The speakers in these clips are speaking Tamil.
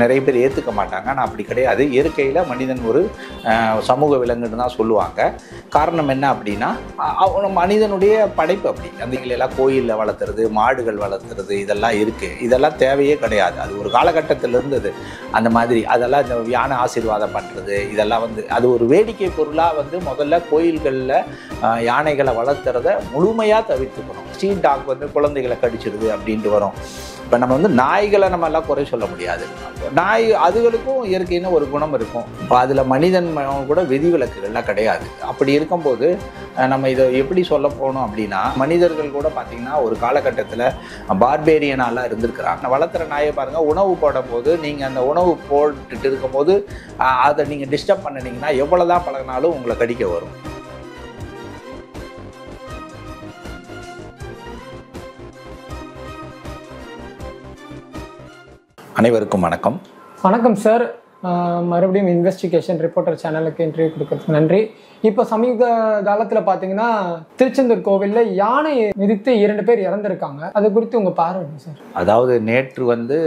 நிறைய பேர் ஏற்றுக்க மாட்டாங்க. ஆனால் அப்படி கிடையாது. இயற்கையில் மனிதன் ஒரு சமூக விலங்குன்னு தான் சொல்லுவாங்க. காரணம் என்ன அப்படின்னா, மனிதனுடைய படைப்பு அப்படி. அந்த எல்லாம் கோயிலில் வளர்த்துறது, மாடுகள் வளர்த்துறது இதெல்லாம் இருக்குது. இதெல்லாம் தேவையே கிடையாது. அது ஒரு காலகட்டத்தில் இருந்தது அந்த மாதிரி. அதெல்லாம் இந்த யானை ஆசீர்வாதம் பண்ணுறது இதெல்லாம் அது ஒரு வேடிக்கை பொருளாக முதல்ல கோயில்களில் யானைகளை வளர்த்துறத முழுமையாக தவிர்த்துக்கணும். ஸ்ட்ரீட் டாக் குழந்தைகளை கடிச்சிடுது அப்படின்ட்டு வரும். இப்போ நம்ம நாய்களை நம்ம எல்லாம் குறை சொல்ல முடியாது. நாய் அதுகளுக்கும் இயற்கைன்னு ஒரு குணம் இருக்கும். இப்போ அதில் மனிதன் கூட விதிவிலக்குகள்லாம் கிடையாது. அப்படி இருக்கும்போது நம்ம இதை எப்படி சொல்ல போகணும் அப்படின்னா, மனிதர்கள் கூட பார்த்திங்கன்னா ஒரு காலகட்டத்தில் பார்பேரியனாலாம் இருந்திருக்கிறாங்க. வளர்த்துற நாயை பாருங்கள், உணவு போடும் போது நீங்கள் அந்த உணவு போட்டுட்டு இருக்கும்போது அதை நீங்கள் டிஸ்டர்ப் பண்ணினீங்கன்னா எவ்வளோ தான் பழகினாலும் உங்களை கடிக்க வரும். அனைவருக்கும் வணக்கம். வணக்கம் சார். மறுபடியும் இன்வெஸ்டிகேஷன் ரிப்போர்ட்டர் சேனலுக்கு இன்டர்வியூ கொடுக்கறதுக்கு நன்றி. இப்போ சமீப காலத்தில் பார்த்தீங்கன்னா திருச்செந்தூர் கோவிலில் யானையை மிதித்து 2 பேர் இறந்துருக்காங்க. அது குறித்து உங்கள் பார்வை சார்? அதாவது நேற்று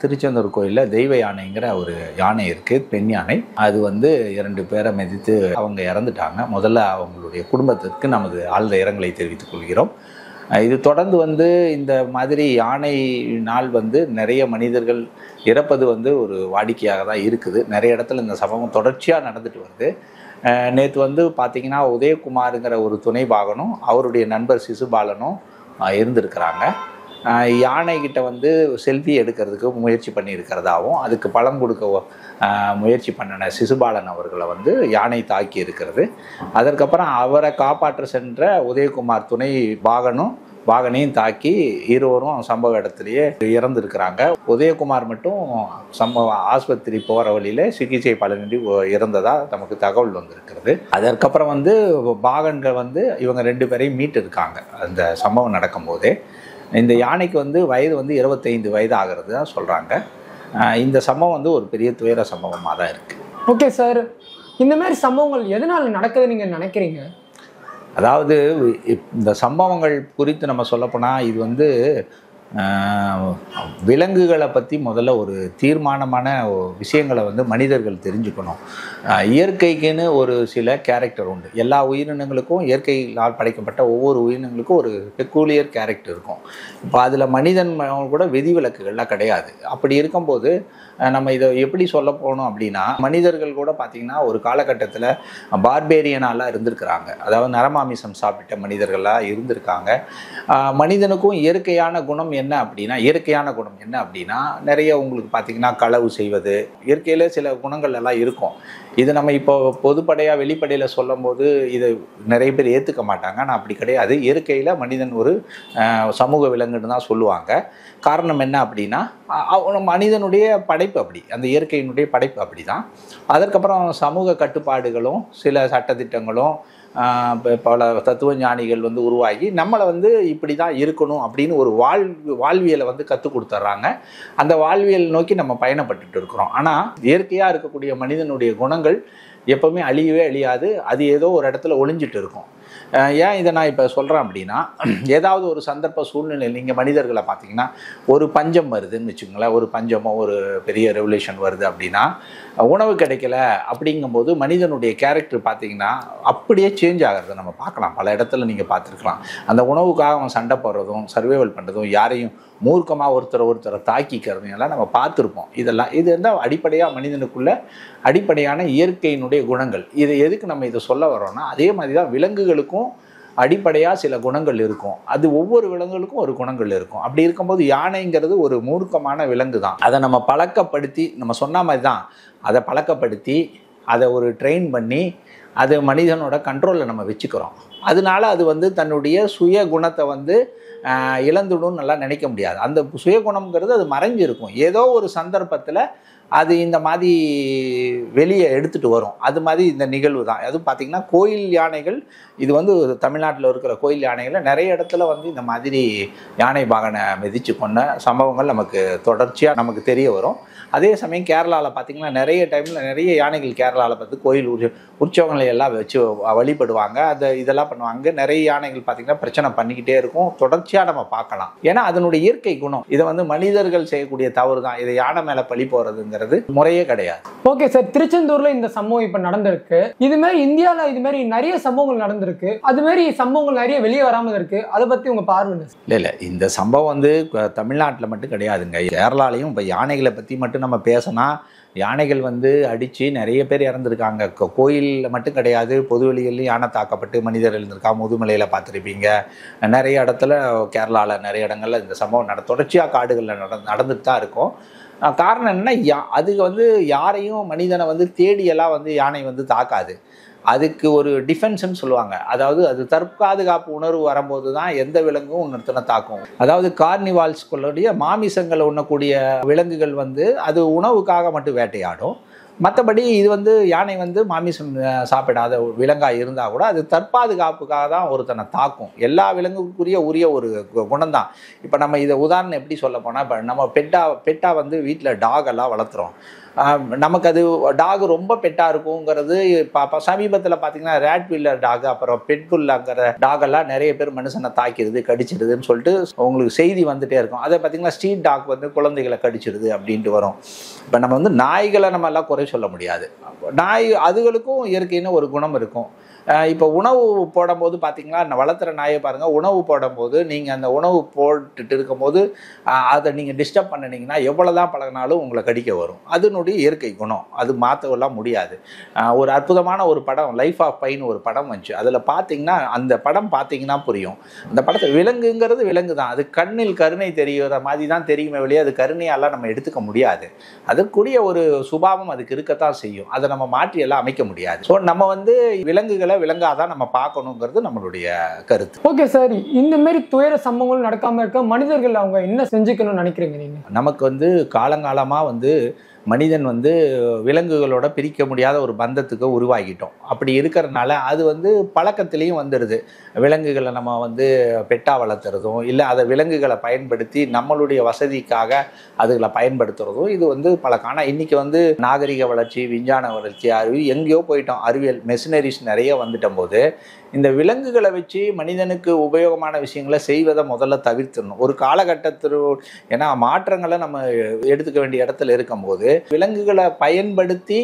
திருச்செந்தூர் கோயிலில் தெய்வ யானைங்கிற ஒரு யானை இருக்குது, பெண் யானை. அது 2 பேரை மிதித்து அவங்க இறந்துட்டாங்க. முதல்ல அவங்களுடைய குடும்பத்திற்கு நமது ஆழ்ந்த இரங்கலை தெரிவித்துக் கொள்கிறோம். இது தொடர்ந்து இந்த மாதிரி யானையினால் நிறைய மனிதர்கள் இறப்பது ஒரு வாடிக்கையாக தான் இருக்குது. நிறைய இடத்துல இந்த சம்பவம் தொடர்ச்சியாக நடந்துட்டு வருது. நேற்று பார்த்திங்கன்னா உதயகுமாருங்கிற ஒரு துணை பாகனும் அவருடைய நண்பர் சிசுபாலனும் இருந்திருக்கிறாங்க. யானைகிட்ட செல்ஃபி எடுக்கிறதுக்கு முயற்சி பண்ணியிருக்கிறதாகவும் அதுக்கு பழம் கொடுக்க முயற்சி பண்ணின சிசுபாலன் அவர்களை யானை தாக்கி இருக்கிறது. அதற்கப்புறம் அவரை காப்பாற்ற சென்ற உதயகுமார் துணை பாகனையும் தாக்கி இருவரும் சம்பவ இடத்துலையே இறந்துருக்கிறாங்க. உதயகுமார் மட்டும் ஆஸ்பத்திரி போகிற வழியில் சிகிச்சை பலனின்றி இறந்ததாக நமக்கு தகவல் வந்திருக்கிறது. அதற்கப்புறம் பாகன்கள் இவங்க 2 பேரையும் மீட்டு இருக்காங்க. அந்த சம்பவம் நடக்கும்போதே இந்த யானைக்கு வயது 25 வயது ஆகிறது தான் சொல்கிறாங்க. இந்த சம்பவம் ஒரு பெரிய துயர சம்பவமாக தான் இருக்குது. ஓகே சார், இந்த மாதிரி சம்பவங்கள் எதனால் நடக்குதுன்னு நீங்கள் நினைக்கிறீங்க? அதாவது இந்த சம்பவங்கள் குறித்து நம்ம சொல்லப்போனால் இது விலங்குகளை பற்றி முதல்ல ஒரு தீர்மானமான விஷயங்களை மனிதர்கள் தெரிஞ்சுக்கணும். இயற்கைக்குன்னு ஒரு சில கேரக்டர் உண்டு. எல்லா உயிரினங்களுக்கும் இயற்கையால் படைக்கப்பட்ட ஒவ்வொரு உயிரினங்களுக்கும் ஒரு பெக்கூலியர் கேரக்டர் இருக்கும். இப்போ அதில் மனிதன் கூட விதிவிலக்குகள்லாம் கிடையாது. அப்படி இருக்கும்போது நம்ம இதை எப்படி சொல்ல போகணும் அப்படின்னா, மனிதர்கள் கூட பார்த்திங்கன்னா ஒரு காலகட்டத்தில் பார்பேரியனாலாம் இருந்திருக்கிறாங்க. அதாவது நரமாமிசம் சாப்பிட்ட மனிதர்களாக இருந்திருக்காங்க. மனிதனுக்கும் இயற்கையான குணம் என்ன அப்படின்னா நிறைய உங்களுக்கு பார்த்திங்கன்னா களவு செய்வது, இயற்கையில் சில குணங்கள் எல்லாம் இருக்கும். இது நம்ம இப்போ பொதுப்படையாக வெளிப்படையில் சொல்லும் போது இதை நிறைய பேர் ஏற்றுக்க மாட்டாங்க. ஆனால் அப்படி கிடையாது. இயற்கையில் மனிதன் ஒரு சமூக விலங்குன்னு தான் சொல்லுவாங்க. காரணம் என்ன அப்படின்னா, மனிதனுடைய படைப்பு அப்படி, அந்த இயற்கையினுடைய படைப்பு அப்படி தான். அதற்கப்புறம் சமூக கட்டுப்பாடுகளும் சில சட்டத்திட்டங்களும் பல தத்துவ ஞானிகள் உருவாகி நம்மளை இப்படி தான் இருக்கணும் அப்படின்னு ஒரு வாழ்வியலை கற்றுக் கொடுத்துட்றாங்க. அந்த வாழ்வியல் நோக்கி நம்ம பயணப்பட்டுட்டு இருக்கிறோம். ஆனால் இயற்கையாக இருக்கக்கூடிய மனிதனுடைய குணங்கள் எப்போவுமே அழியவே அழியாது. அது ஏதோ ஒரு இடத்துல ஒளிஞ்சிட்டு இருக்கும். ஏன் இதை நான் இப்போ சொல்கிறேன் அப்படின்னா, ஏதாவது ஒரு சந்தர்ப்ப சூழ்நிலை நீங்கள் மனிதர்களை பார்த்தீங்கன்னா, ஒரு பஞ்சம் வருதுன்னு வச்சுக்கோங்களேன், ஒரு பஞ்சமோ ஒரு பெரிய ரெவல்யூஷன் வருது அப்படின்னா, உணவு கிடைக்கல அப்படிங்கும்போது மனிதனுடைய கேரக்டர் பார்த்திங்கன்னா அப்படியே சேஞ்ச் ஆகிறத நம்ம பார்க்கலாம். பல இடத்துல நீங்கள் பார்த்துருக்கலாம். அந்த உணவுக்காக அவன் சண்டை போடுறதும் சர்வைவல் பண்ணுறதும் யாரையும் மூர்க்கமாக ஒருத்தரை தாக்கிக்கிறதும் எல்லாம் நம்ம பார்த்துருப்போம். இது அடிப்படையாக மனிதனுக்குள்ள அடிப்படையான இயற்கையினுடைய குணங்கள். இதை எதுக்கு நம்ம இதை சொல்ல வரோம்னா, அதே மாதிரி தான் விலங்குகளுக்கும் அடிப்படையாக சில குணங்கள் இருக்கும். அது ஒவ்வொரு விலங்குகளுக்கும் ஒரு குணங்கள் இருக்கும். அப்படி இருக்கும்போது யானைங்கிறது ஒரு மூர்க்கமான விலங்கு தான். அதை நம்ம பழக்கப்படுத்தி, நம்ம சொன்ன மாதிரி தான், அதை பழக்கப்படுத்தி அதை ஒரு ட்ரெயின் பண்ணி அது மனிதனோட கண்ட்ரோலில் நம்ம வச்சுக்கிறோம். அதனால அது தன்னுடைய சுய குணத்தை இழந்துடும் நல்லா நினைக்க முடியாது. அந்த சுயகுணம்ங்கிறது அது மறைஞ்சிருக்கும். ஏதோ ஒரு சந்தர்ப்பத்தில் அது இந்த மாதிரி வெளியே எடுத்துகிட்டு வரும். அது மாதிரி இந்த நிகழ்வு தான். அதுவும் பார்த்திங்கன்னா கோயில் யானைகள், இது தமிழ்நாட்டில் இருக்கிற கோயில் யானைகளில் நிறைய இடத்துல இந்த மாதிரி யானை பாகனை மிதித்து கொண்ட சம்பவங்கள் நமக்கு தொடர்ச்சியாக நமக்கு தெரிய வரும். அதே சமயம் கேரளாவில் பார்த்திங்கன்னா நிறைய டைமில் நிறைய யானைகள் கேரளாவில் பார்த்து கோயில் உற்சவங்களை எல்லாம் வச்சு வழிபடுவாங்க. இதெல்லாம் பண்ணுவாங்க. நிறைய யானைகள் பார்த்திங்கன்னா பிரச்சனை பண்ணிக்கிட்டே இருக்கும். தொடர்ச்சியாக நம்ம பார்க்கலாம். ஏன்னா அதனுடைய இயற்கை குணம். இதை மனிதர்கள் செய்யக்கூடிய தவறு தான். இதை யானை மேலே பழி போகிறதுங்கிறது பண்ணுறதுங்கிறது முறையே கிடையாது. ஓகே சார், திருச்செந்தூர்ல இந்த சம்பவம் இப்ப நடந்திருக்கு. இது மாதிரி இந்தியால இது மாதிரி நிறைய சம்பவங்கள் நடந்திருக்கு. அது மாதிரி சம்பவங்கள் நிறைய வெளியே வராம இருக்கு. அதை பத்தி உங்க பார்வை? இல்லை இந்த சம்பவம் வந்து தமிழ்நாட்டில் மட்டும் கிடையாதுங்க. கேரளாலையும் இப்போ யானைகளை பற்றி மட்டும் நம்ம பேசினா யானைகள் வந்து அடித்து நிறைய பேர் இறந்துருக்காங்க. கோயிலில் மட்டும் கிடையாது, பொதுவெளிகள்லையும் யானை தாக்கப்பட்டு மனிதர் எழுந்திருக்கா. முதுமலையில் பார்த்துருப்பீங்க. நிறைய இடத்துல கேரளாவில் நிறைய இடங்களில் இந்த சம்பவம் தொடர்ச்சியாக காடுகளில் நடந்துட்டு தான் இருக்கும். காரணம் என்னன்னா, அது வந்து யாரையும் மனிதனை வந்து தேடியெல்லாம் வந்து யானை வந்து தாக்காது. அதுக்கு ஒரு டிஃபென்ஸ்ன்னு சொல்லுவாங்க. அதாவது அது தற்பாதுகாப்பு உணர்வு வரும்போது தான் எந்த விலங்கும் இன்னொருத்தனை தாக்கும். அதாவது கார்னிவால்ஸ்களுடைய மாமிசங்களை உண்ணக்கூடிய விலங்குகள் வந்து அது உணவுக்காக மட்டும் வேட்டையாடும். மற்றபடி இது வந்து யானை வந்து மாமிசம் சாப்பிடாத விலங்காக இருந்தால் கூட அது தற்பாதுகாப்புக்காக தான் ஒருத்தனை தாக்கும். எல்லா விலங்குக்குரிய ஒரு குணம் தான். இப்போ நம்ம இதை உதாரணம் எப்படி சொல்ல போனால், இப்போ நம்ம பெட்டா வந்து வீட்டில் டாகெல்லாம் வளர்த்துறோம். நமக்கு அது டாக் ரொம்ப பெட்டாக இருக்குங்கிறது சமீபத்தில் பார்த்தீங்கன்னா ரேட் வீலர் டாக், அப்புறம் பெட்புல்லாங்கிற டாகெல்லாம் நிறைய பேர் மனுஷனை தாக்கிடுது, கடிச்சிடுதுன்னு சொல்லிட்டு உங்களுக்கு செய்தி வந்துகிட்டே இருக்கும். அதை பார்த்தீங்கன்னா ஸ்ட்ரீட் டாக் வந்து குழந்தைகளை கடிச்சிடுது அப்படின்ட்டு வரும். இப்போ நம்ம வந்து நாய்களை நம்ம எல்லாம் குறை சொல்ல முடியாது. நாய் அதுகளுக்கும் இயற்கைன்னு ஒரு குணம் இருக்கும். இப்போ உணவு போடும்போது பார்த்தீங்கன்னா, வளர்த்துற நாயை பாருங்கள், உணவு போடும்போது நீங்கள் அந்த உணவு போட்டுட்டு இருக்கும்போது அதை நீங்கள் டிஸ்டர்ப் பண்ணினீங்கன்னா எவ்வளோ தான் பழகினாலும் உங்களை கடிக்க வரும். அதனுடைய இயற்கை குணம், அது மாற்றவெல்லாம் முடியாது. ஒரு அற்புதமான ஒரு படம் லைஃப் ஆஃப் பைன்னு ஒரு படம் வந்துச்சு. அதில் பார்த்தீங்கன்னா, அந்த படம் பார்த்தீங்கன்னா புரியும். அந்த படத்தை விலங்குங்கிறது விலங்கு தான், அது கண்ணில் கருணை தெரிகிற மாதிரி தான் தெரியுமே வெளியே அது கருணையெல்லாம் நம்ம எடுத்துக்க முடியாது. அதற்குரிய ஒரு சுபாவம் அதுக்கு இருக்கத்தான் செய்யும். அதை நம்ம மாற்றியெல்லாம் அமைக்க முடியாது. ஸோ நம்ம வந்து விலங்குகளை விலங்காதான் நம்ம பார்க்கணுங்கிறது நம்மளுடைய கருத்து. ஓகே சார், இந்த மாதிரி துயர சம்பவங்கள் நடக்காம இருக்க மனிதர்கள் அவங்க என்ன செஞ்சுக்கணும்னு நினைக்கிறீங்க நீங்க? நமக்கு வந்து காலங்காலமா வந்து மனிதன் வந்து விலங்குகளோட பிரிக்க முடியாத ஒரு பந்தத்துக்கு உருவாகிட்டோம். அப்படி இருக்கிறதுனால அது வந்து பழக்கத்திலையும் வந்துடுது. விலங்குகளை நம்ம வந்து பெட்டா வளர்த்துறதும் இல்லை அதை விலங்குகளை பயன்படுத்தி நம்மளுடைய வசதிக்காக அதுகளை பயன்படுத்துறதும் இது வந்து பழக்கம். ஆனால் இன்றைக்கி வந்து நாகரிக வளர்ச்சி, விஞ்ஞான வளர்ச்சி, எங்கேயோ போயிட்டோம், அறிவியல் மெஷினரிஸ் நிறைய வந்துட்ட போது இந்த விலங்குகளை வச்சு மனிதனுக்கு உபயோகமான விஷயங்களை செய்வதை முதல்ல தவிர்த்துடணும். ஒரு காலகட்டத்தில் ஏன்னா மாற்றங்களை நம்ம எடுத்துக்க வேண்டிய இடத்துல இருக்கும்போது விலங்குகளை பயன்படுத்தி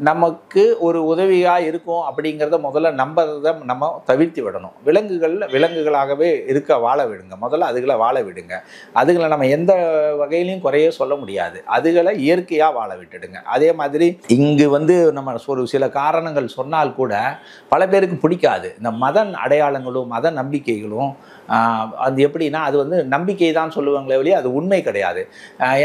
நமக்கு ஒரு உதவியாக இருக்கும் அப்படிங்கிறத முதல்ல நம்பதை நம்ம தவிர்த்து விடணும். விலங்குகளாகவே வாழ விடுங்க, முதல்ல அதுகளை வாழ விடுங்க. அதுகளை நம்ம எந்த வகையிலையும் குறைய சொல்ல முடியாது. அதுகளை இயற்கையாக வாழ விட்டுடுங்க. அதே மாதிரி இங்கு வந்து நம்ம ஒரு சில காரணங்கள் சொன்னால் கூட பல பேருக்கு பிடிக்காது. இந்த மத அடையாளங்களும் மத நம்பிக்கைகளும் அது எப்படின்னா, அது வந்து நம்பிக்கை தான் சொல்லுவாங்களே வெளியே அது உண்மை கிடையாது.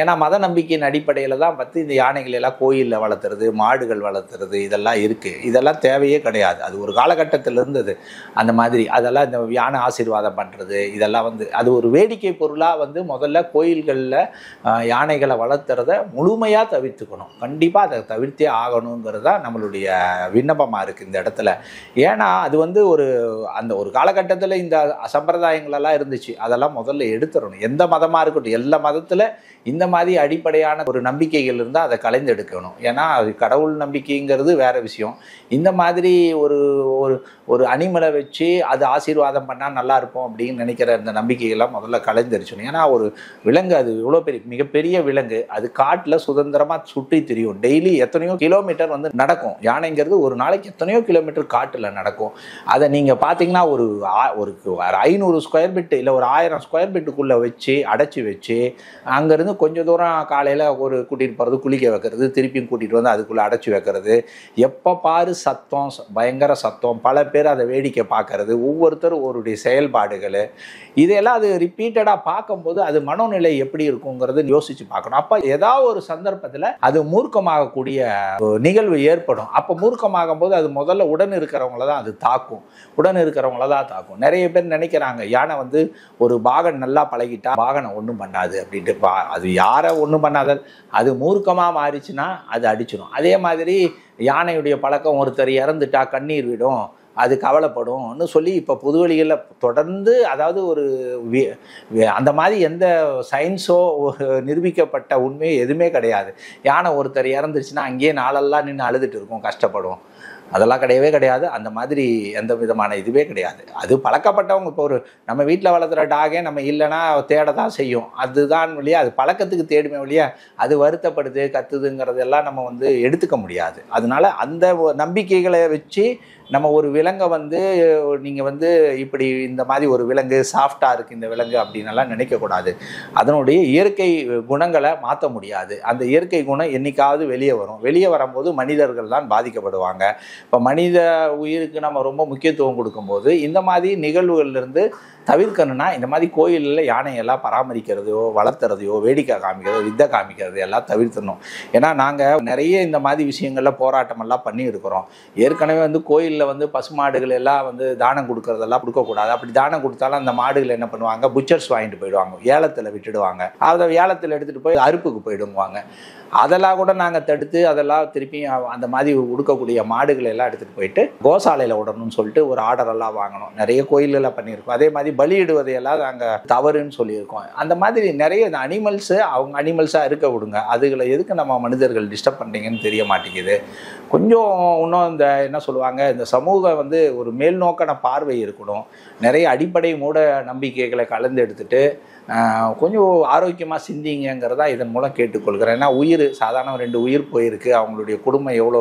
ஏன்னா மத நம்பிக்கையின் அடிப்படையில் தான் பார்த்து இந்த யானைகள் எல்லாம் கோயிலில் வளர்த்துறது, மாடுகள் வளர்த்துறது இதெல்லாம் இருக்குது. இதெல்லாம் தேவையே கிடையாது. அது ஒரு காலகட்டத்தில் இருந்தது அந்த மாதிரி. அதெல்லாம் இந்த யானை ஆசீர்வாதம் பண்ணுறது இதெல்லாம் வந்து அது ஒரு வேடிக்கை பொருளாக வந்து முதல்ல கோயில்களில் யானைகளை வளர்த்துறத முழுமையாக தவிர்த்துக்கணும். கண்டிப்பாக அதை தவிர்த்தே ஆகணுங்கிறது தான் நம்மளுடைய விண்ணப்பமாக இருக்குது இந்த இடத்துல. ஏன்னா அது வந்து ஒரு காலகட்டத்தில் இந்த சம்பிரதாயங்களெல்லாம் இருந்துச்சு, அதெல்லாம் முதல்ல எடுத்துடணும். எந்த மதமாக இருக்கட்டும், எல்லா மதத்தில் இந்த மாதிரி அடிப்படையான ஒரு நம்பிக்கைகள் இருந்தால் அதை கலைந்து எடுக்கணும். ஏன்னா அது கடவுள் நம்பிக்கைங்கிறது வேறு விஷயம். இந்த மாதிரி ஒரு அனிமலை வச்சு அது ஆசீர்வாதம் பண்ணால் நல்லா இருப்போம் அப்படின்னு நினைக்கிற இந்த நம்பிக்கைகள்லாம் முதல்ல கலைந்தடிச்சணும். ஏன்னா ஒரு விலங்கு அது இவ்வளோ மிகப்பெரிய விலங்கு, அது காட்டில் சுதந்திரமாக சுற்றி திரியும். டெய்லி எத்தனையோ கிலோமீட்டர் வந்து நடக்கும். யானைங்கிறது ஒரு நாளைக்கு எத்தனையோ கிலோமீட்டர் காட்டில் நடக்கும். அதை நீங்கள் பார்த்தீங்கன்னா ஒரு 500 ஸ்கொயர் ஃபீட் இல்லை ஒரு 1000 ஸ்கொயர் ஃபீட்டுக்குள்ளே வச்சு அடைச்சி வச்சு அங்கேருந்து கொஞ்சம் தூரம் காலையில் கூட்டிகிட்டு போகிறது, குளிக்க வைக்கிறது, திருப்பியும் கூட்டிகிட்டு வந்து அதுக்குள்ளே அடைச்சி வைக்கிறது. எப்போ பாரு சத்தம், பயங்கர சத்தம், பல பேர் அதை வேடிக்கை பார்க்கறது, ஒவ்வொருத்தரும் ஒருடைய செயல்பாடுகள் இதெல்லாம் அது ரிப்பீட்டடாக பார்க்கும்போது அது மனோநிலை எப்படி இருக்குங்கிறது யோசித்து பார்க்கணும். அப்போ ஏதாவது ஒரு சந்தர்ப்பத்தில் அது மூர்க்கமாகக்கூடிய நிகழ்வு ஏற்படும். அப்போ மூர்க்கமாகும் போது அது முதல்ல உடன் இருக்கிறவங்கள தான் அது தாக்கும். நிறைய பேர் நினைக்கிறாங்க யானை வந்து ஒரு பாகன் நல்லா பழகிட்டா பாகனை ஒன்றும் பண்ணாது அப்படின்ட்டு. அது யாரை ஒன்றும் பண்ணாத, அது மூர்க்கமாக மாறிச்சுன்னா அது அடிச்சிடும். அதே மாதிரி யானையுடைய பழக்கம் ஒருத்தர் இறந்துட்டா கண்ணீர் விடும், அது கவலைப்படும்னு சொல்லி இப்போ பொதுவெளிகளில் தொடர்ந்து, அதாவது அந்த மாதிரி எந்த சயின்ஸோ நிரூபிக்கப்பட்ட உண்மையோ எதுவுமே கிடையாது. யானை ஒருத்தர் இறந்துருச்சுன்னா அங்கேயே நாளெல்லாம் நின்று அழுதுட்டு இருக்கும், கஷ்டப்படும். அதெல்லாம் கிடையவே கிடையாது. அந்த மாதிரி எந்த விதமான இதுவே கிடையாது. அது பழக்கப்பட்டவங்க. இப்போ ஒரு நம்ம வீட்டில் வளர்த்துற டாகே நம்ம இல்லைன்னா தேட தான் செய்யும். அதுதான் வழியா அது பழக்கத்துக்கு தேடுமே வழியா அது வருத்தப்படுது கத்துதுங்கிறதெல்லாம் நம்ம வந்து எடுத்துக்க முடியாது. அதனால அந்த நம்பிக்கைகளை வச்சு நம்ம ஒரு விலங்கை வந்து நீங்கள் வந்து இப்படி இந்த மாதிரி ஒரு விலங்கு சாஃப்டாக இருக்குது இந்த விலங்கு அப்படின்னலாம் நினைக்கக்கூடாது. அதனுடைய இயற்கை குணங்களை மாற்ற முடியாது. அந்த இயற்கை குணம் என்னைக்காவது வெளியே வரும். வெளியே வரும்போது மனிதர்கள் தான் பாதிக்கப்படுவாங்க. இப்போ மனித உயிருக்கு நம்ம ரொம்ப முக்கியத்துவம் கொடுக்கும்போது இந்த மாதிரி நிகழ்வுகள்லேருந்து தவிர்க்கணும்னா இந்த மாதிரி கோயிலில் யானையெல்லாம் பராமரிக்கிறதையோ வளர்த்துறதையோ வேடிக்கை காமிக்கிறதோ வித்தை காமிக்கிறது எல்லாம் தவிர்த்தணும். ஏன்னா நாங்கள் நிறைய இந்த மாதிரி விஷயங்களில் போராட்டமெல்லாம் பண்ணியிருக்கிறோம். ஏற்கனவே வந்து கோயிலில் வந்து பசுமாடுகள் எல்லாம் வந்து தானம் கொடுக்கறதெல்லாம் கொடுக்கக்கூடாது. அப்படி தானம் கொடுத்தாலும் அந்த மாடுகள் என்ன பண்ணுவாங்க, புச்சர்ஸ் வாங்கிட்டு போயிடுவாங்க, ஏலத்தில் விட்டுடுவாங்க. அதை ஏலத்தில் எடுத்துகிட்டு போய் அறுப்புக்கு போயிடுவாங்க. அதெல்லாம் கூட நாங்கள் தடுத்து அதெல்லாம் திருப்பி அந்த மாதிரி உடுக்கக்கூடிய மாடுகளை எல்லாம் எடுத்துகிட்டு போயிட்டு கோசாலையில் விடணும்னு சொல்லிட்டு ஒரு ஆர்டரெல்லாம் வாங்கணும். நிறைய கோயிலெல்லாம் பண்ணியிருக்கோம். அதே மாதிரி பலியிடுவதையெல்லாம் நாங்கள் தவறுன்னு சொல்லியிருக்கோம். அந்த மாதிரி நிறைய இந்த அனிமல்ஸு அவங்க அனிமல்ஸாக இருக்க விடுங்க. அதுகளை எதுக்கு நம்ம மனிதர்கள் டிஸ்டர்ப் பண்ணுறீங்கன்னு தெரிய மாட்டேங்குது. கொஞ்சம் இன்னும் இந்த என்ன சொல்லுவாங்க, இந்த சமூகம் வந்து ஒரு மேல்நோக்கான பார்வை இருக்கணும். நிறைய அடிப்படை மூட நம்பிக்கைகளை கலந்து எடுத்துட்டு கொஞ்சம் ஆரோக்கியமாக சிந்திங்கிறதா இதன் மூலம் கேட்டுக்கொள்கிறேன். ஏன்னா சாதாரண 2 உயிர் போயிருக்கு. அவங்களுடைய குடும்பம் எவ்வளோ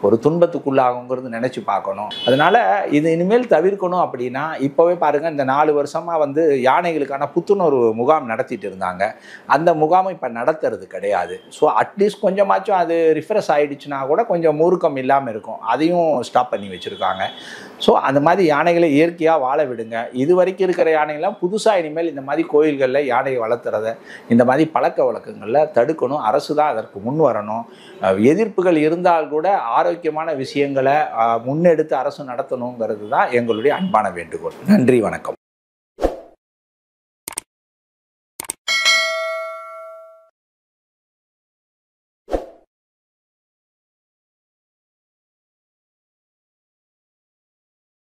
ஒரு துன்பத்துக்குள்ளாகுங்கிறது நினச்சி பார்க்கணும். அதனால் இது இனிமேல் தவிர்க்கணும். அப்படின்னா இப்போவே பாருங்கள், இந்த 4 வருஷமாக வந்து யானைகளுக்கான புத்துணர்வு முகாம் நடத்திட்டு இருந்தாங்க. அந்த முகாமை இப்போ நடத்துறது கிடையாது. ஸோ அட்லீஸ்ட் கொஞ்சமாச்சும் அது ரிஃப்ரெஷ் ஆகிடுச்சுன்னா கூட கொஞ்சம் மூர்க்கம் இல்லாமல் இருக்கும். அதையும் ஸ்டாப் பண்ணி வச்சுருக்காங்க. ஸோ அந்த மாதிரி யானைகளை இயற்கையாக வாழ விடுங்க. இது வரைக்கும் இருக்கிற யானைகள்லாம் புதுசாக இனிமேல் இந்த மாதிரி கோயில்களில் யானையை வளர்த்துறதை இந்த மாதிரி பழக்க வழக்கங்களில் தடுக்கணும். அரசு தான் அதற்கு முன் வரணும். எதிர்ப்புகள் இருந்தால் கூட ஆரோக்கியமான விஷயங்களை முன்னெடுத்து அரசு நடத்தணுங்கிறது தான் எங்களுடைய அன்பான வேண்டுகோள். நன்றி, வணக்கம்.